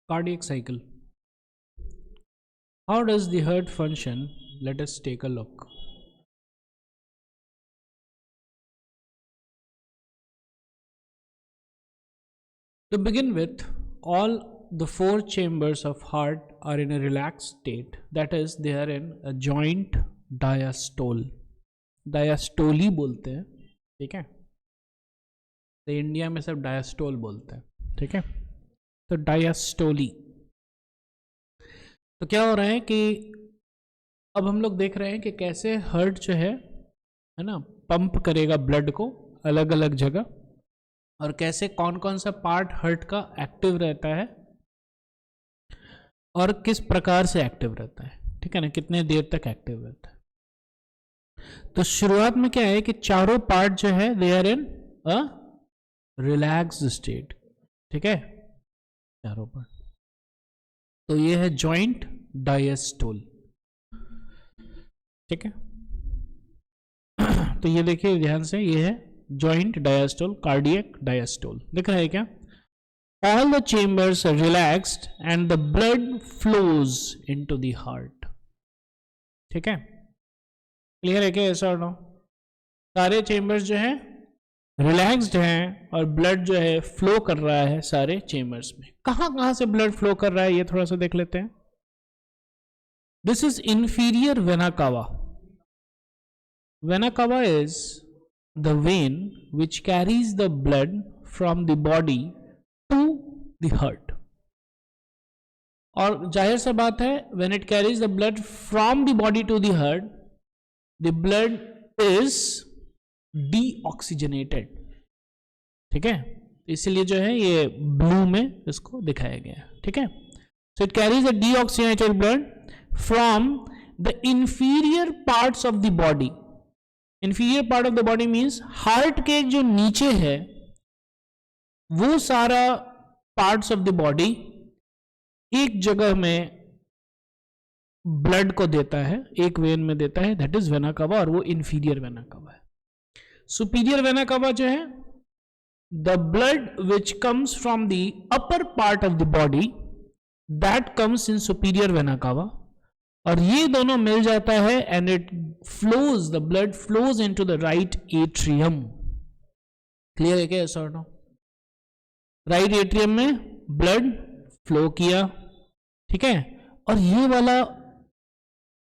Cardiac cycle. How does the heart function? Let us take a look. To begin with, all the four chambers of heart are in a relaxed state. That is, they are in a joint diastole. डायस्टोली बोलते हैं, ठीक है. तो India में सब diastole बोलते हैं, ठीक है. तो डायस्टोली. तो क्या हो रहा है कि अब हम लोग देख रहे हैं कि कैसे हार्ट जो है ना, पंप करेगा ब्लड को अलग अलग जगह, और कैसे कौन कौन सा पार्ट हार्ट का एक्टिव रहता है और किस प्रकार से एक्टिव रहता है, ठीक है ना, कितने देर तक एक्टिव रहता है. तो शुरुआत में क्या है कि चारों पार्ट जो है they are in a relaxed state, ठीक है, चारों पार्ट. तो ये है जॉइंट डायस्टोल, ठीक है. तो ये देखिए ध्यान से, ये है जॉइंट डायस्टोल, कार्डियक डायस्टोल. दिख रहा है क्या? All the chambers are relaxed and the blood flows into the heart. ठीक है, क्लियर है क्या? ऐसा और नो, सारे चेम्बर्स जो है रिलैक्स्ड हैं और ब्लड जो है फ्लो कर रहा है सारे चेम्बर्स में. कहां से ब्लड फ्लो कर रहा है ये थोड़ा सा देख लेते हैं. This is inferior vena cava. Vena cava is the vein which carries the blood from the body to the heart. और जाहिर सा बात है, when it carries the blood from the body to the heart, the blood is deoxygenated, ठीक है. इसलिए जो है ये ब्लू में इसको दिखाया गया है, ठीक है. So it carries a deoxygenated blood from the inferior parts of the body. Inferior part of the body means heart के जो नीचे है वो सारा parts of the body एक जगह में ब्लड को देता है, एक वेन में देता है, दैट इज वेना कावा, और वो इंफीरियर वेना कावा है. सुपीरियर वेना कावा जो है, the blood which comes from the upper part of the body, that comes in superior vena cava, और ये दोनों मिल जाता है and it flows, the blood flows into the right atrium. Clear है क्या? ऐसा और नो, राइट एट्रियम में ब्लड फ्लो किया, ठीक है. और ये वाला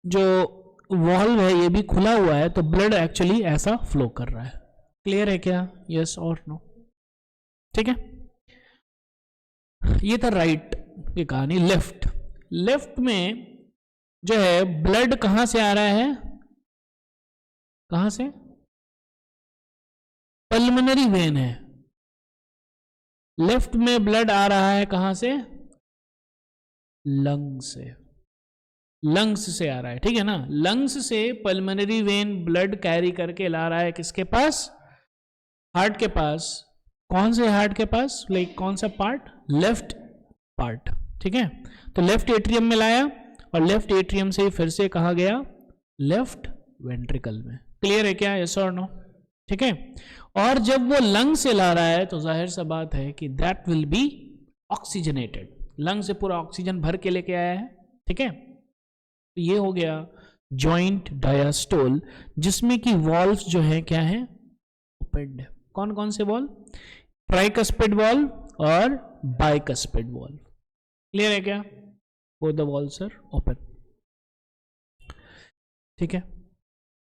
जो वॉल्व है ये भी खुला हुआ है, तो ब्लड एक्चुअली ऐसा फ्लो कर रहा है. क्लियर है क्या? यस और नो, ठीक है. ये था राइट की कहानी. लेफ्ट में जो है ब्लड कहां से आ रहा है? कहां से? पल्मोनरी वेन है. लेफ्ट में ब्लड आ रहा है कहां से? लंग्स से. लंग्स से आ रहा है, ठीक है ना. लंग्स से पल्मोनरी वेन ब्लड कैरी करके ला रहा है किसके पास? हार्ट के पास. कौन से हार्ट के पास? लाइक कौन सा पार्ट? लेफ्ट पार्ट, ठीक है. तो लेफ्ट एट्रियम में लाया और लेफ्ट एट्रियम से फिर से कहा गया लेफ्ट वेंट्रिकल में. क्लियर है क्या? यस और नो, ठीक है. और जब वो लंग से ला रहा है तो जाहिर सा बात है कि that will be oxygenated. Lung से पूरा ऑक्सीजन भर के लेके आया है, ठीक है. तो ये हो गया जॉइंट डायस्टोल, जिसमें कि वॉल्व्स जो है क्या है? ओपन है. कौन कौन से वॉल्व? ट्राइकस्पिड वॉल्व और बाइकस्पिड वॉल्व. क्लियर है क्या? Both the valves are open, ठीक है.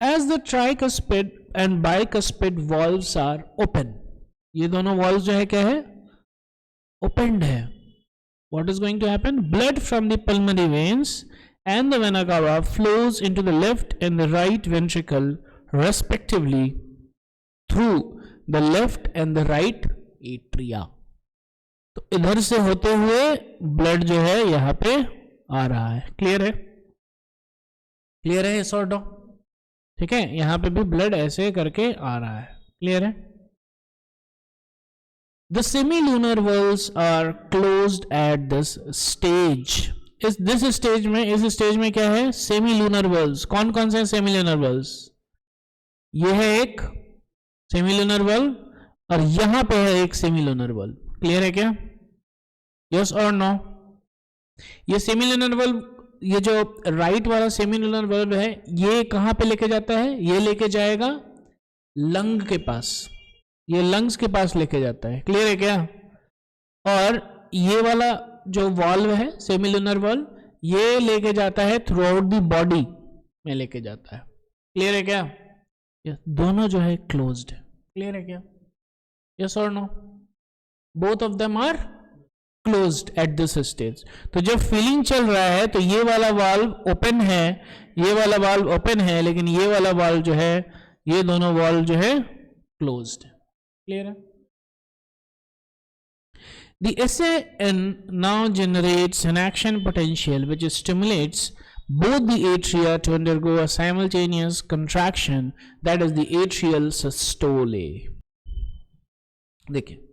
As the tricuspid and bicuspid valves are open, ये दोनों वॉल्व जो है क्या है? ओपन है. What is going to happen? Blood from the pulmonary veins and the vena cava flows into the left and the right ventricle respectively through the left and the right atria. तो इधर से होते हुए blood जो है यहां पे आ रहा है. क्लियर है? क्लियर है सॉर्ट ऑफ, ठीक है. यहां पे भी ब्लड ऐसे करके आ रहा है. क्लियर है? The semilunar valves are closed at this stage. इस स्टेज में क्या है? Semilunar valves. कौन कौन से सेमीलूनर वेल्व्स? ये है एक सेमीलूनर वेल्व और यहां पे है एक सेमीलूनर वेल्व. क्लियर है क्या? यस और नो? ये सेमिलुनर वाल्व, ये जो राइट वाला सेमिलुनर वाल्व है, ये कहाँ पे लेके जाता है? ये लेके जाएगा लंग के पास, ये लंग्स के पास लेके जाता है। क्लियर है क्या? और ये वाला जो वाल्व है सेमिलुनर वाल्व, ये लेके जाता है थ्रू आउट द बॉडी में लेके जाता है। क्लियर है क्या? ये दोनों जो है क्लोज्ड है। क्लियर है क्या? यस और no? Both of them are closed at this stage. तो जब फिलिंग चल रहा है तो ये वाला वाल्व ओपन है, ये वाला वाल्व ओपन है, लेकिन ये वाला वाल्व जो है, ये दोनों वाल्व जो है क्लोज्ड है। क्लियर है? The SAN now generates an action potential which stimulates both the atria to undergo a simultaneous contraction, that is the atrial systole. देखिए,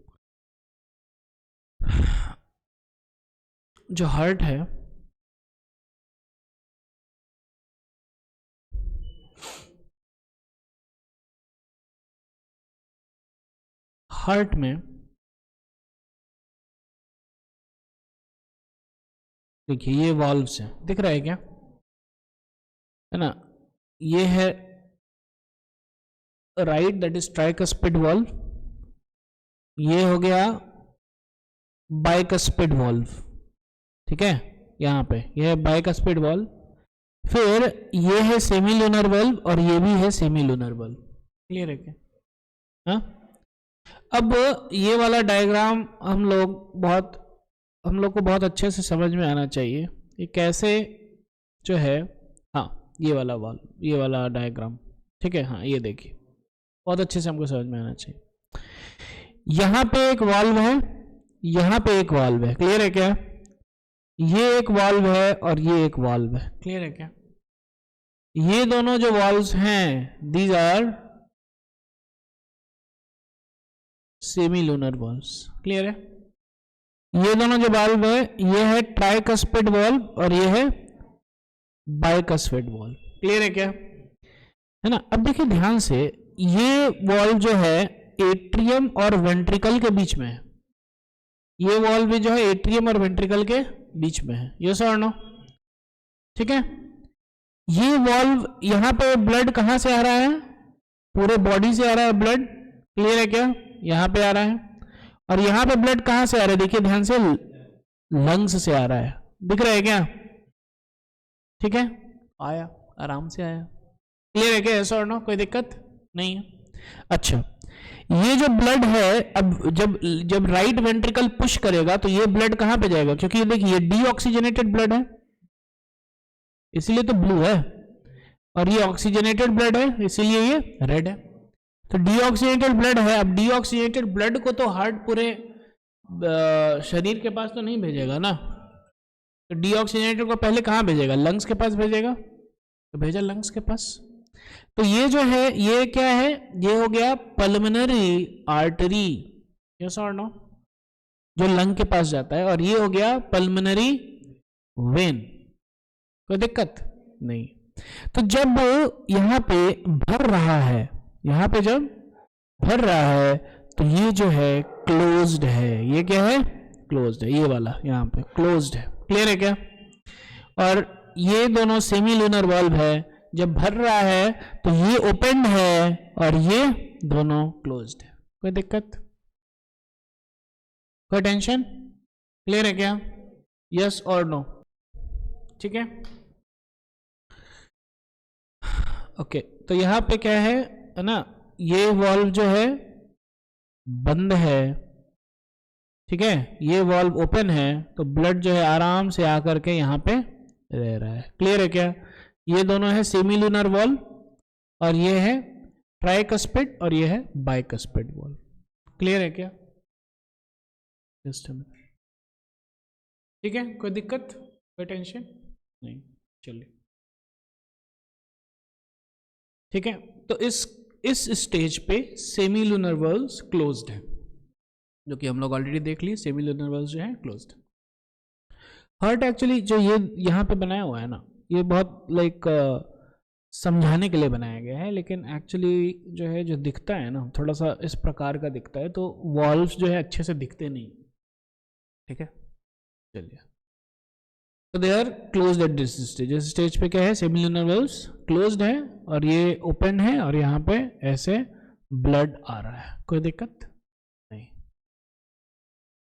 जो हार्ट है, हार्ट में देखिए ये वाल्व्स हैं, दिख रहा है क्या? है ना? ये है right, that is tricuspid valve, ये हो गया बाइकस्पिड वाल्व। ठीक है, यहाँ पे ये है बाइकस्पिड वाल्व, फिर ये है सेमीलुनर वाल्व और ये भी है सेमीलुनर वाल्व। क्लियर है क्या? हाँ, अब ये वाला डायग्राम हम लोग को बहुत अच्छे से समझ में आना चाहिए। ये कैसे जो है, हाँ ये वाला वाल्व, ये वाला डायग्राम, ठीक है, हाँ ये देखिए, बहुत अच्छे से हमको समझ में आना चाहिए। यहाँ पे एक वाल्व है, यहाँ पे एक वाल्व है। क्लियर है क्या? ये एक वाल्व है और ये एक वाल्व है। क्लियर है क्या? ये दोनों जो वाल्व्स हैं, these are semilunar valves. Clear है? ये दोनों जो वाल्व है, ये है ट्राइकस्पिड वाल्व और ये है बाइकस्पिड वाल्व। क्लियर है क्या? है ना? अब देखिए ध्यान से, ये वाल्व जो है एट्रियम और वेंट्रिकल के बीच में है। ये वाल्व भी जो है एट्रियम और वेंट्रिकल के बीच में है। यस और नो? ठीक है, ये वाल्व, यहां पे ब्लड कहां से आ रहा है? पूरे बॉडी से आ रहा है ब्लड। क्लियर है क्या? यहां पे आ रहा है, और यहां पे ब्लड कहां से आ रहा है? देखिए ध्यान से, लंग्स से आ रहा है। दिख रहा है क्या? ठीक है, आया, आराम से आया। क्लियर है क्या? यस और नो? कोई दिक्कत नहीं है। अच्छा, ये जो ब्लड है, अब जब राइट वेंट्रिकल पुश करेगा तो ये ब्लड कहां पे जाएगा? क्योंकि ये देखिए, ये डीऑक्सीजनेटेड ब्लड है, इसीलिए तो ब्लू है, और ये ऑक्सीजनेटेड ब्लड है, इसीलिए ये रेड है। तो डीऑक्सीजनेटेड ब्लड है। अब डीऑक्सीजनेटेड ब्लड को तो हार्ट पूरे शरीर के पास तो नहीं भेजेगा ना, तो डीऑक्सीजनेटेड को पहले कहां भेजेगा? लंग्स के पास भेजेगा, तो भेजा लंग्स के पास। तो ये जो है, ये क्या है? ये हो गया पल्मोनरी आर्टरी। यस और नो? जो लंग के पास जाता है, और ये हो गया पल्मोनरी वेन। कोई दिक्कत नहीं। तो जब यहां पे भर रहा है, यहां पे जब भर रहा है, तो ये जो है क्लोज्ड है। ये क्या है? क्लोज्ड है। ये वाला यहां पे क्लोज्ड है। क्लियर है क्या? और ये दोनों सेमीलुनर वाल्व है, जब भर रहा है तो ये ओपन है और ये दोनों क्लोज्ड है। कोई दिक्कत? कोई टेंशन? क्लियर है क्या? यस और नो? ठीक है, ओके। तो यहां पे क्या है ना, ये वाल्व जो है बंद है, ठीक है, ये वाल्व ओपन है, तो ब्लड जो है आराम से आकर के यहां पे रह रहा है। क्लियर है क्या? ये दोनों है सेमीलुनर वाल्व, और ये है ट्राइकस्पिड, और ये है बाइकस्पिड वाल्व। क्लियर है क्या? ठीक है, कोई दिक्कत, कोई टेंशन नहीं? चलिए, ठीक है। तो इस स्टेज पे सेमीलुनर वाल्व्स क्लोज्ड है, जो कि हम लोग ऑलरेडी देख लिए। सेमीलुनर वाल्व्स जो है क्लोज्ड। हार्ट एक्चुअली जो ये यहाँ पे बनाया हुआ है ना, ये बहुत लाइक समझाने के लिए बनाया गया है, लेकिन एक्चुअली जो है, जो दिखता है ना, थोड़ा सा इस प्रकार का दिखता है, तो वाल्व्स जो है अच्छे से दिखते नहीं। ठीक है, चलिए। तो they are closed at this stage. इस स्टेज पे क्या है, सेमिलुनर वेल्व्स क्लोज्ड है और ये ओपन है और यहाँ पे ऐसे ब्लड आ रहा है, कोई दिक्कत नहीं।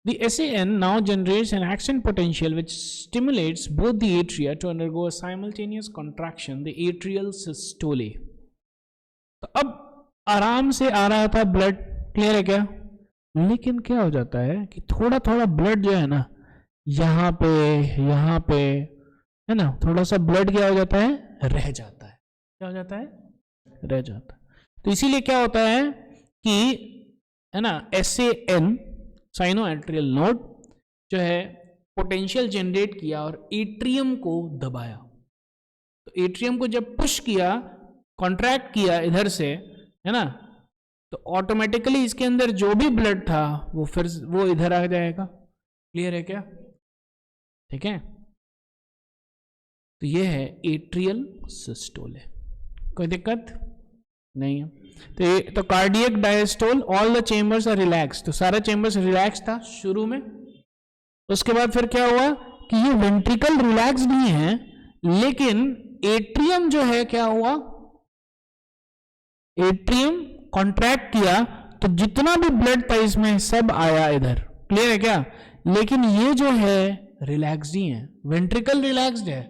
The SAN now generates an action potential which stimulates both the atria to undergo a simultaneous contraction, the atrial systole. तो अब आराम से आ रहा था ब्लड, क्लियर है क्या, लेकिन क्या हो जाता है कि थोड़ा थोड़ा ब्लड जो है ना यहाँ पे है ना, थोड़ा सा ब्लड क्या हो जाता है, रह जाता है। क्या हो जाता है, रह जाता है। तो इसीलिए क्या होता है कि है ना, SAN साइनो एट्रियल नोड जो है पोटेंशियल जनरेट किया और एट्रियम को दबाया। तो एट्रियम को जब पुश किया, कॉन्ट्रैक्ट किया इधर से, है ना, तो ऑटोमेटिकली इसके अंदर जो भी ब्लड था वो फिर वो इधर आ जाएगा। क्लियर है क्या, ठीक है। तो ये है एट्रियल सिस्टोल, कोई दिक्कत नहीं है। तो cardiac diastole, all the chambers are relax, तो सारा चेंबर्स रिलैक्स था शुरू में। उसके बाद फिर क्या हुआ कि ये वेंट्रिकल रिलैक्स नहीं है, लेकिन एट्रियम जो है क्या हुआ, एट्रियम कॉन्ट्रैक्ट किया तो जितना भी ब्लड था इसमें सब आया इधर। क्लियर है क्या, लेकिन ये जो है रिलैक्स्ड ही है, वेंट्रिकल रिलैक्स्ड है,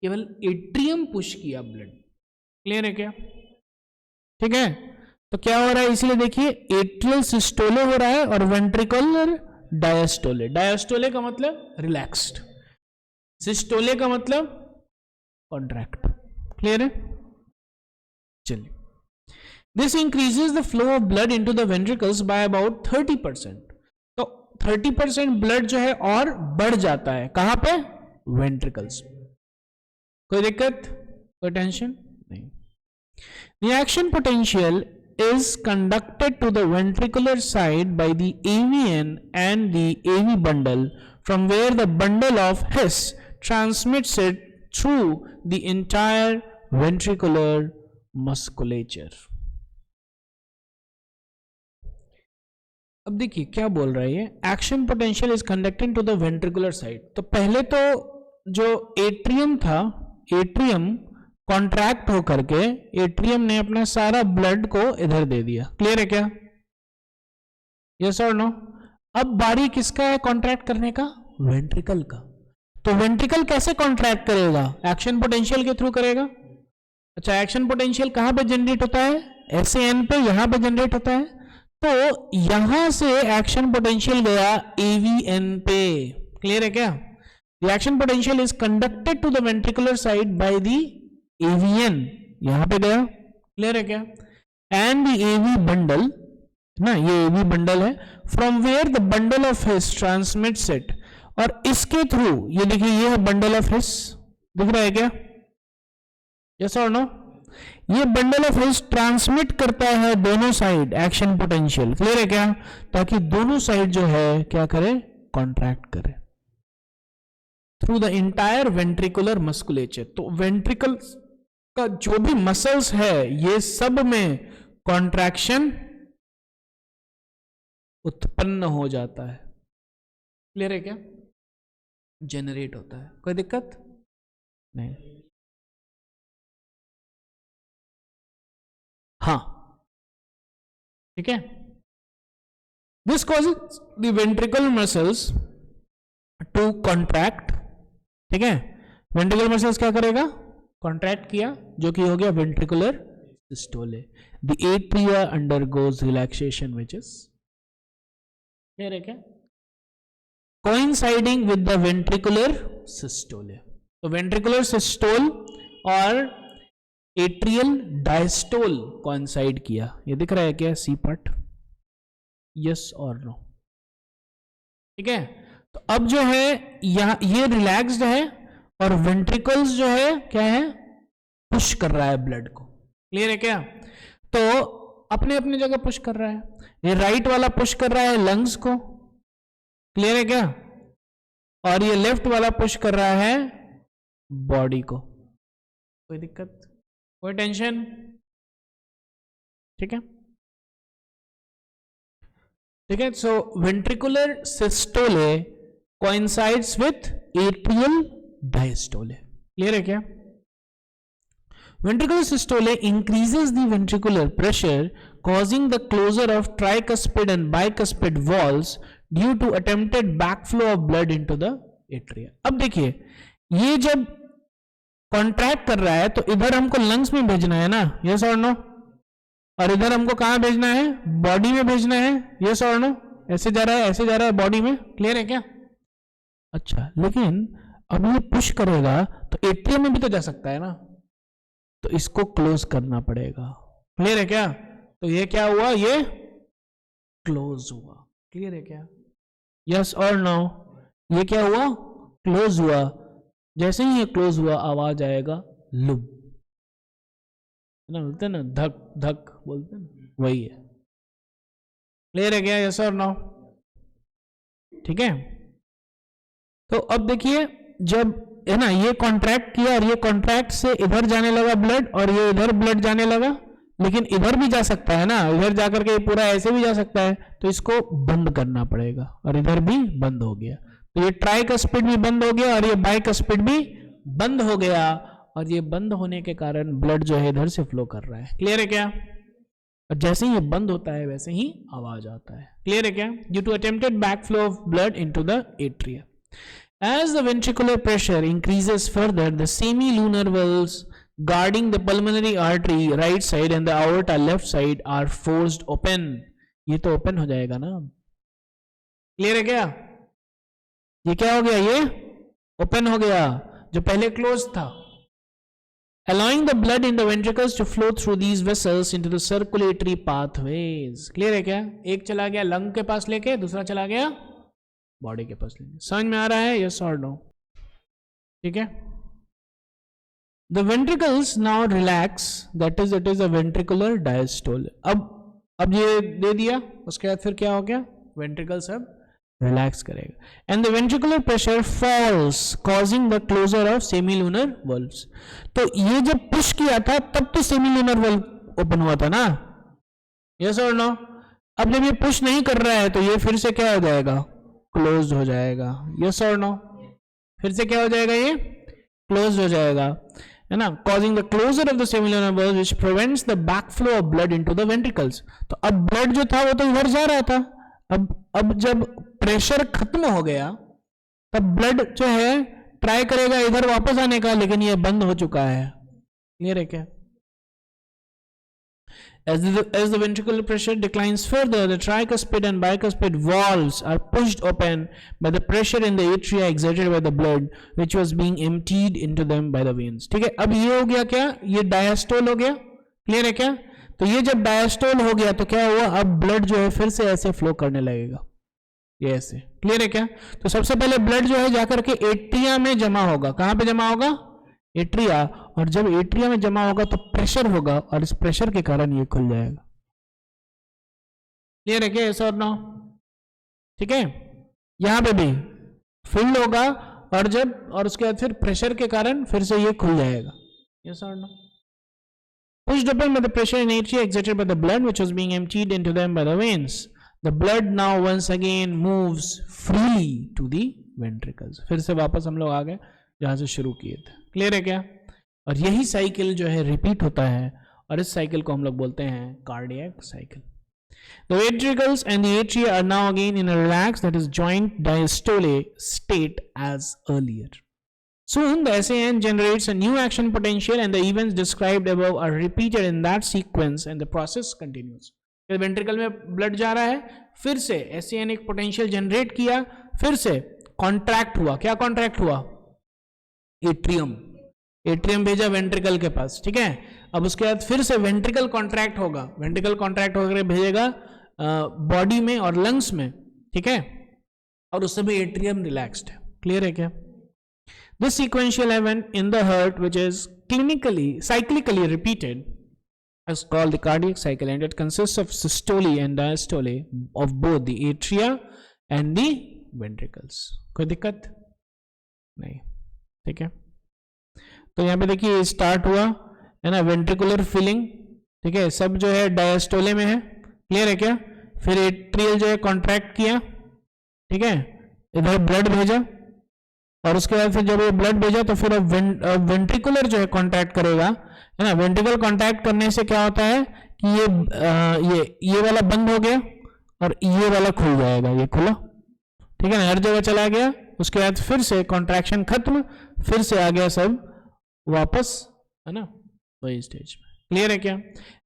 केवल एट्रियम पुश किया ब्लड। क्लियर है क्या, ठीक है। तो क्या हो रहा है, इसलिए देखिए एट्रियल सिस्टोले हो रहा है और वेंट्रिकुलर डायस्टोले। डायस्टोले का मतलब रिलैक्स्ड, सिस्टोले का मतलब कॉन्ट्रैक्ट। क्लियर है, चलिए। This increases the flow of blood into the ventricles by about 30%। तो 30% ब्लड जो है और बढ़ जाता है, कहां पे, वेंट्रिकल्स। कोई दिक्कत, कोई टेंशन नहीं। The action potential is conducted to the ventricular side by the AVN and the AV bundle, from where the bundle of His transmits it through the entire ventricular musculature. अब देखिए क्या बोल रहा है ये, action potential is conducted to the ventricular side. तो पहले तो जो एट्रियम था, एट्रियम कॉन्ट्रैक्ट होकर के एट्रियम ने अपना सारा ब्लड को इधर दे दिया। क्लियर है क्या, यस और नो। अब बारी किसका है कॉन्ट्रैक्ट करने का, वेंट्रिकल का। तो वेंट्रिकल कैसे कॉन्ट्रैक्ट करेगा, एक्शन पोटेंशियल के थ्रू करेगा। अच्छा, एक्शन पोटेंशियल कहां पे जनरेट होता है, SAN पे, यहां पे जनरेट होता है। तो यहां से एक्शन पोटेंशियल गया AVN पे। क्लियर है क्या, the action potential is conducted to the ventricular side by the AVN, यहां पे गया। क्लियर है क्या, एंड द AV बंडल ना, ये AV बंडल है, from where the bundle of His transmits it, और इसके थ्रू, ये देखिए ये है बंडल ऑफ हिस, दिख रहा है क्या, यस और नो। ये बंडल ऑफ हिस ट्रांसमिट करता है दोनों साइड एक्शन पोटेंशियल। क्लियर है क्या, ताकि दोनों साइड जो है क्या करे, कॉन्ट्रैक्ट करे through the entire ventricular musculature. तो वेंट्रिकल का जो भी मसल्स है ये सब में कॉन्ट्रैक्शन उत्पन्न हो जाता है। क्लियर है क्या, जनरेट होता है, कोई दिक्कत नहीं। हाँ, ठीक है। This causes the ventricle muscles to contract. ठीक है, वेंट्रिकुलर मसल्स क्या करेगा, कॉन्ट्रैक्ट किया, जो कि हो गया ventricular systole. The atria undergoes relaxation which is, clear है क्या, coinciding with the ventricular systole. तो वेंट्रिकुलर सिस्टोल और एट्रियल डायस्टोल कोइंसाइड किया, ये दिख रहा है क्या, सी पार्ट, यस और नो। ठीक है, तो अब जो है यहां ये रिलैक्स्ड है और वेंट्रिकल्स जो है क्या है, पुश कर रहा है ब्लड को। क्लियर है क्या, तो अपने अपने जगह पुश कर रहा है। ये राइट वाला पुश कर रहा है लंग्स को, क्लियर है क्या, और ये लेफ्ट वाला पुश कर रहा है बॉडी को। कोई दिक्कत, कोई टेंशन, ठीक है, ठीक है। So ventricular systole coincides with atrial diastole. Clear है क्या? Ventricular systole increases the ventricular pressure, causing the closure of tricuspid and bicuspid valves due to attempted backflow of blood into the atria. अब देखिए, ये जब contract कर रहा है तो इधर हमको लंग्स में भेजना है ना, यस और नो, और इधर हमको कहां भेजना है? बॉडी में भेजना है, यस और नो। ऐसे जा रहा है, ऐसे जा रहा है बॉडी में। क्लियर है क्या? अच्छा, लेकिन अब ये पुश करेगा तो एट्रियम में भी तो जा सकता है ना, तो इसको क्लोज करना पड़ेगा। क्लियर है क्या? तो ये क्या हुआ? ये क्लोज हुआ। क्लियर है क्या? यस और नो? ये क्या हुआ? क्लोज हुआ। जैसे ही ये क्लोज हुआ आवाज आएगा लुब, ना बोलते ना, धक धक बोलते ना, वही है। क्लियर है क्या? यस और नो? ठीक है। तो अब देखिए, जब है ना ये कॉन्ट्रैक्ट किया और ये कॉन्ट्रैक्ट से इधर जाने लगा ब्लड और ये इधर ब्लड जाने लगा, लेकिन इधर भी जा सकता है ना, इधर जाकर के पूरा ऐसे भी जा सकता है, तो इसको बंद करना पड़ेगा। और इधर भी बंद हो गया, तो ये ट्राइकस्पिड भी बंद हो गया और ये बाइकस्पिड भी बंद हो गया, और ये बंद होने के कारण ब्लड जो है इधर से फ्लो कर रहा है। क्लियर है क्या? और जैसे ही ये बंद होता है वैसे ही आवाज आता है। क्लियर है क्या? Due to attempted back flow of blood into the atria. As the ventricular pressure increases further, the semilunar valves guarding the pulmonary artery right side and the aorta left side are forced open. ये तो open हो जाएगा ना। Clear है क्या? ये क्या हो गया? ये ओपन हो गया, जो पहले क्लोज था, allowing the blood in the ventricles to flow through these vessels into the circulatory pathways. Clear है क्या? एक चला गया लंग के पास लेके, दूसरा चला गया बॉडी के पास लेंगे। समझ में आ रहा है? यस और नो? ठीक है। The ventricles now relax, that is a ventricular diastole. अब ये दे दिया, उसके बाद फिर क्या हो गया? वेंट्रिकल्स अब रिलैक्स करेगा and the ventricular pressure falls, causing the closure of semilunar valves. तो ये जब पुश किया था तब तो सेमीलूनर वल्व ओपन हुआ था ना, यस और नो? अब जब ये पुश नहीं कर रहा है तो ये फिर से क्या हो जाएगा? क्लोज हो जाएगा। यस और नो? फिर से क्या हो जाएगा? ये क्लोज हो जाएगा, है ना, causing the closure of the semilunar valve which prevents the backflow of blood into the ventricles. तो अब ब्लड जो था वो तो इधर जा रहा था, अब जब प्रेशर खत्म हो गया तब ब्लड जो है ट्राई करेगा इधर वापस आने का, लेकिन ये बंद हो चुका है। क्लियर है क्या? As the ventricular pressure declines further, the tricuspid and bicuspid valves are pushed open by the pressure in the atria exerted by the blood, which was being emptied into them by the veins. ठीक है, अब ये हो गया क्या? ये diastole हो गया। क्लियर है क्या? तो ये जब डायस्टोल हो गया तो क्या हुआ? अब ब्लड जो है फिर से ऐसे फ्लो करने लगेगा, ये ऐसे। क्लियर है क्या? तो सबसे पहले ब्लड जो है जाकर के एट्रिया में जमा होगा। कहां पे जमा होगा? एट्रिया। और जब एट्रिया में जमा होगा तो प्रेशर होगा और इस प्रेशर के कारण ये खुल जाएगा। क्लियर है क्या? यस और नो? ठीक है, यहां पे भी फिल होगा और उसके बाद फिर प्रेशर के कारण फिर से ये खुल जाएगा। यस और no? Pushed open by the pressure in atria exerted by the blood which was being emptied into them by the veins, the blood now once again moves freely to the ventricles. फिर से वापस हम लोग आ गए जहां से शुरू किए थे। क्लियर है क्या? और यही साइकिल जो है रिपीट होता है और इस साइकिल को हम लोग बोलते हैं cardiac cycle. The ventricles and the atria are now again in a relaxed, that is joint diastole state as earlier. Soon the SAN generates a new action potential and the events described above are repeated in that sequence and the process continues. Ventricle में blood जा रहा है, फिर से SAN एक potential generate किया, फिर से कॉन्ट्रैक्ट हुआ। क्या कॉन्ट्रैक्ट हुआ? एट्रियम भेजा वेंट्रिकल के पास। ठीक है, अब उसके बाद फिर से वेंट्रिकल कॉन्ट्रैक्ट होगा, वेंट्रिकल कॉन्ट्रैक्ट होकर भेजेगा बॉडी में और लंग्स में। ठीक है, और उससे भी एट्रियम रिलैक्स्ड है। क्लियर है क्या? This sequential event in the heart, which is cyclically repeated, is called the cardiac cycle, and it consists of systole and diastole of both the atria and the ventricles. कोई दिक्कत नहीं? ठीक है, तो यहाँ पे देखिए स्टार्ट हुआ है ना, वेंट्रिकुलर फिलिंग। ठीक है, सब जो है डायस्टोले में है। क्लियर है क्या? फिर एट्रियल जो है कॉन्ट्रैक्ट किया। ठीक है, इधर ब्लड भेजा, और उसके बाद फिर जब ये ब्लड भेजा तो फिर वेंट्रिकुलर जो है कॉन्ट्रैक्ट करेगा, है ना। वेंट्रिकल कॉन्ट्रैक्ट करने से क्या होता है कि ये वाला बंद हो गया और ये वाला खुल जाएगा, ये खुला, ठीक है ना, हर जगह चला गया। उसके बाद फिर से कॉन्ट्रैक्शन खत्म, फिर से आ गया सब वापस, है ना, वही स्टेज में। क्लियर है क्या?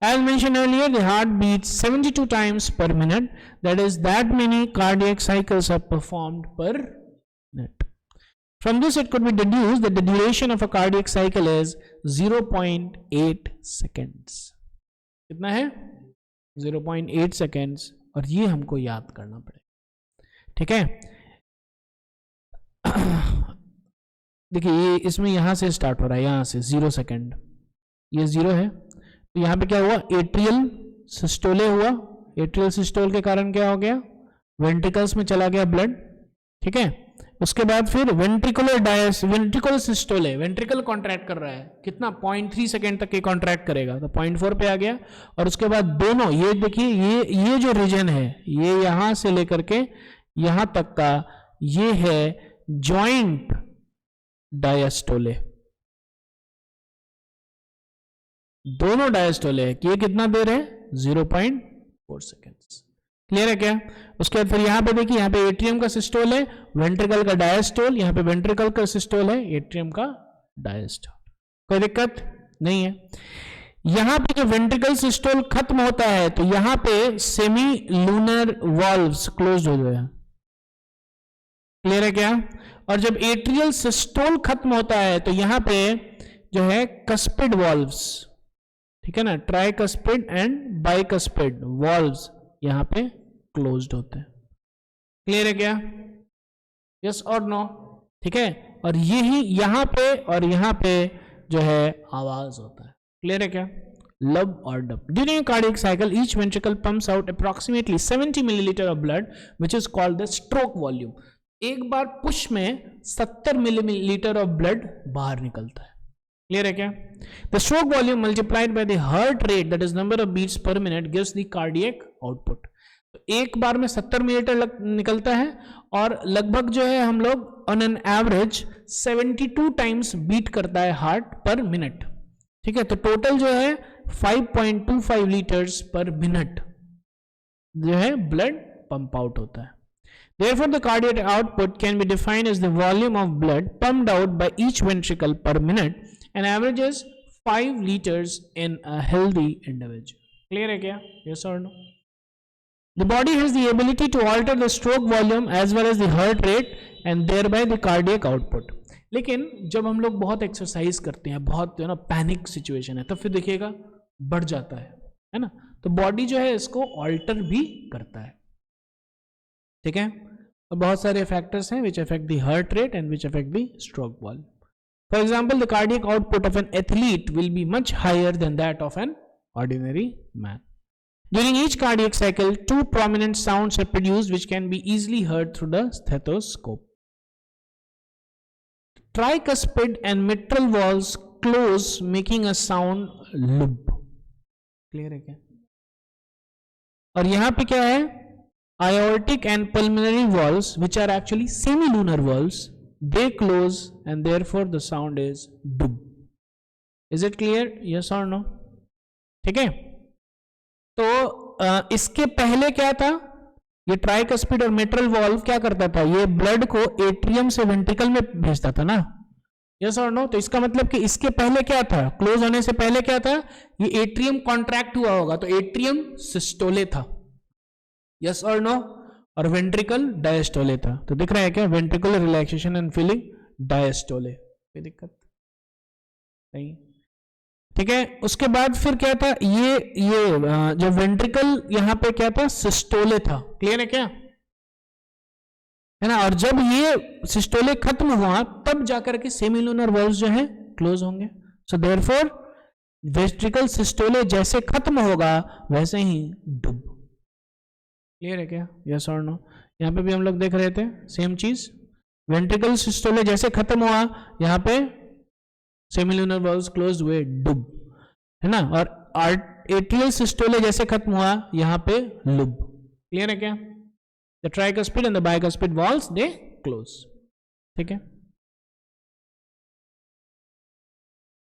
As mention earlier the heart beats 72 times per minute, that is that many cardiac cycles are performed per minute. From this it could be deduced that the duration of a cardiac cycle is 0.8 seconds. कितना है? 0.8 seconds, और ये हमको याद करना पड़ेगा, ठीक है। देखिए ये इसमें यहां से स्टार्ट हो रहा है, यहां से 0 सेकेंड, ये 0 है, तो यहां पे क्या हुआ, एट्रियल सिस्टोले हुआ। एट्रियल सिस्टोल के कारण क्या हो गया, वेंट्रिकल्स में चला गया ब्लड, ठीक है। उसके बाद फिर वेंट्रिकुलर सिस्टोले, वेंट्रिकल कॉन्ट्रैक्ट कर रहा है, कितना, 0.3 सेकेंड तक ये कॉन्ट्रैक्ट करेगा, तो 0.4 पे आ गया। और उसके बाद दोनों, ये देखिए ये जो रीजन है, ये यहां से लेकर के यहां तक का, ये है जॉइंट डायस्टोले, दोनों डायस्टोले, ये कितना दे रहे हैं, 0.4 सेकेंड्स। क्लियर है क्या? उसके बाद फिर यहां पे देखिए, यहां पे एट्रियम का सिस्टोल है, वेंट्रिकल का डायस्टोल, यहां पे वेंट्रिकल का सिस्टोल है, एट्रियम का डायस्टोल, कोई दिक्कत नहीं है। यहां पे जो वेंट्रिकल सिस्टोल खत्म होता है तो यहां पे सेमी लूनर वाल्व्स क्लोज हो गए, क्लियर है क्या? और जब एट्रियल सिस्टोल खत्म होता है तो यहां पे जो है कस्पिड वाल्व्स, ठीक है ना, ट्राइकस्पिड एंड बाइकस्पिड वाल्व्स यहां पे क्लोज्ड होते हैं। क्लियर है क्या? यस और नो? ठीक है। और यही यहां पे और यहां पे जो है आवाज होता है। क्लियर है क्या? लब और dub. During cardiac cycle each ventricle pumps out approximately 70 millilitre of blood which is called the stroke volume. एक बार पुश में 70 मिलीलीटर ऑफ ब्लड बाहर निकलता है। क्लियर है क्या? The stroke volume multiplied by the heart rate that is number of beats per minute gives the cardiac output. तो एक बार में 70 मिलीलीटर निकलता है और लगभग जो है हम लोग on an average 72 times beat करता है हार्ट पर मिनट। ठीक है, तो टोटल जो है 5.25 लीटर्स पर मिनट जो है ब्लड पंप आउट होता है। Therefore, the cardiac output can be defined as the volume of blood pumped out by each ventricle per minute and averages 5 liters in a healthy individual. Clear है क्या? Yes or no? The body has the ability to alter the stroke volume as well as the heart rate and thereby the cardiac output. लेकिन जब हम लोग बहुत exercise करते हैं, बहुत जो ना पैनिक सिचुएशन है, तब फिर देखिएगा बढ़ जाता है ना, तो बॉडी जो है इसको ऑल्टर भी करता है। ठीक है, तो बहुत सारे फैक्टर्स हैं which affect the heart rate and which affect the stroke volume. For example, the cardiac output of an athlete will be much higher than that of an ordinary man. During each cardiac cycle, two prominent sounds are produced which can be easily heard through the stethoscope. Tricuspid and mitral valves close, making a sound lub. Clear है क्या? और यहां पे क्या है? Aortic and pulmonary valves, which are actually semilunar valves, they close and therefore the sound is dub. Is it clear? Yes or no? ठीक है, तो इसके पहले क्या था, ये ट्राइकस्पिड और मेट्रल वॉल्व क्या करता था, ये ब्लड को एट्रियम से वेंट्रिकल में भेजता था ना। यस और नो? तो इसका मतलब कि इसके पहले क्या था, क्लोज होने से पहले क्या था, ये एट्रियम कॉन्ट्रैक्ट हुआ होगा, तो एट्रियम सिस्टोले था। यस और नो? और वेंट्रिकल डायस्टोले था। तो दिख रहा है क्या, वेंट्रिकुलर रिलैक्सेशन एंड फीलिंग डायस्टोले, कोई दिक्कत नहीं। ठीक है, उसके बाद फिर क्या था, ये जो वेंट्रिकल यहां पे क्या था, सिस्टोले था। क्लियर है क्या? है ना, और जब ये सिस्टोले खत्म हुआ तब जाकर के सेमिलुनर वाल्व्स जो है क्लोज होंगे। सो देयरफॉर वेंट्रिकल सिस्टोले जैसे खत्म होगा वैसे ही डुब। क्लियर है क्या? यस और नो? यहां पे भी हम लोग देख रहे थे सेम चीज, वेंट्रिकल सिस्टोले जैसे खत्म हुआ यहां पे सेमिलुनर वाल्व्स क्लोज हुए, डुब, है ना, और एट्रियल सिस्टोले जैसे खत्म हुआ यहां पे लुब। क्लियर है क्या? The tricuspid and the bicuspid valves they close. ठीक है,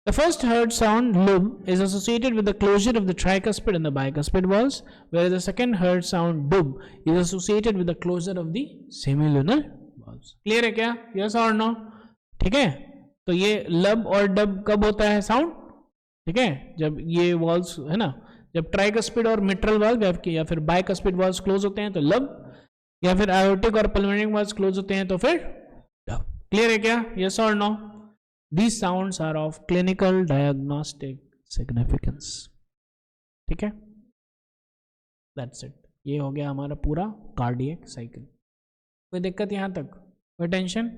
The first heard sound lub is associated with the closure of the tricuspid and the bicuspid valves, whereas the second heard sound dub is associated with the closure of the semilunar valves. Clear है क्या? Yes or no? ठीक है, तो ये लब और dub कब होता है साउंड? ठीक है, जब ये वॉल्व्स है ना, जब ट्राइकस्पिड और मिट्रल वाल्व या फिर बाइकस्पिड वाल्व्स क्लोज होते हैं तो लब, या फिर आयोटिक और पल्मोनिक वाल्व्स क्लोज होते हैं तो फिर डब. क्लियर है क्या? यस और no? These sounds are of clinical diagnostic significance. ठीक है, that's it. ये हो गया हमारा पूरा कार्डियक साइकिल. कोई दिक्कत यहाँ तक? कोई टेंशन?